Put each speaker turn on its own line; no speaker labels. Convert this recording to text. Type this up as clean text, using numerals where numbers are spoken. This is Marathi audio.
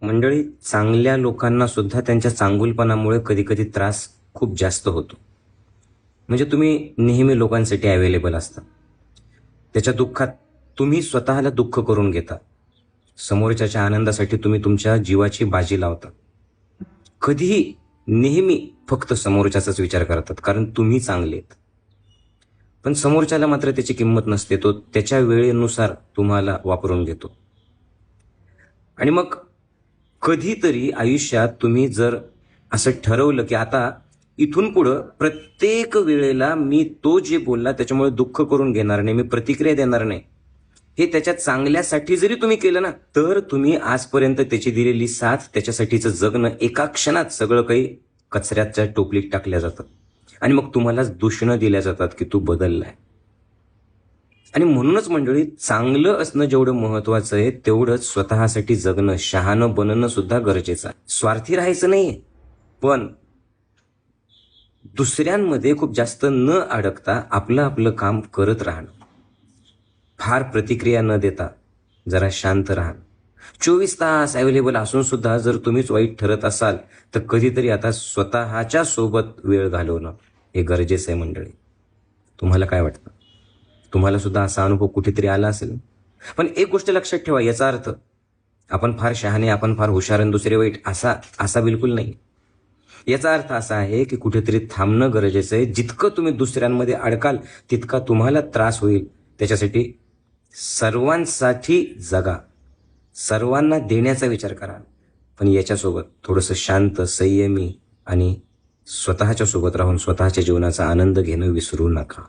मंडळी, चांगल्या लोकांना सुद्धा त्यांच्या चांगुलपणामुळे कधी कधी त्रास खूप जास्त होतो. म्हणजे तुम्ही नेहमी लोकांसाठी अवेलेबल असता, त्याच्या दुःखात तुम्ही स्वतःला दुःख करून घेता, समोरच्याच्या आनंदासाठी तुम्ही तुमच्या जीवाची बाजी लावता. कधीही नेहमी फक्त समोरच्याचाच विचार करतात, कारण तुम्ही चांगले आहेत. पण समोरच्याला मात्र त्याची किंमत नसते, तो त्याच्या वेळेनुसार तुम्हाला वापरून घेतो. आणि मग कधीतरी आयुष्यात तुम्ही जर असं ठरवलं की आता इथून पुढं प्रत्येक वेळेला मी तो जे बोलला त्याच्यामुळे दुःख करून घेणार नाही, मी प्रतिक्रिया देणार नाही, हे त्याच्या चांगल्यासाठी जरी तुम्ही केलं ना, तर तुम्ही आजपर्यंत त्याची दिलेली साथ, त्याच्यासाठीचं जगणं एका क्षणात सगळं काही कचऱ्याच्या टोपलीत टाकल्या जातं. आणि मग तुम्हालाच दूषणं दिल्या जातात की तू बदललाय. आणि म्हणूनच मंडळी, चांगलं असणं जेवढं महत्वाचं आहे तेवढंच स्वतःसाठी जगणं, शहाणं बनणं सुद्धा गरजेचं आहे. स्वार्थी राहायचं नाहीये, पण दुसऱ्यांमध्ये खूप जास्त न अडकता आपलं आपलं काम करत राहणं. फार प्रतिक्रिया न देता जरा शांत राहा. 24 तास अवेलेबल असून सुद्धा जर तुम्हीच वाईट ठरत असाल तर कधीतरी आता स्वतःच्या सोबत वेळ घालवणं हे गरजेचं आहे मंडळी. तुम्हाला काय वाटतं? तुम्हाला सुद्धा असा अनुभव कुठेतरी आला असेल. पण एक गोष्ट लक्षात ठेवा, याचा अर्थ आपण फार शहाणे, आपण फार हुशार आणि दुसरे वाईट असा बिलकुल नाही. याचा अर्थ असा आहे की कुठेतरी थांबणं गरजेचं आहे. जितकं तुम्ही दुसऱ्यांमध्ये अडकाल तितका तुम्हाला त्रास होईल. त्याच्यासाठी सर्वांसाठी जगा, सर्वांना देण्याचा विचार करा, पण याच्यासोबत थोडंसं शांत, संयमी आणि स्वतःच्या सोबत राहून स्वतःच्या जीवनाचा आनंद घेणं विसरू नका.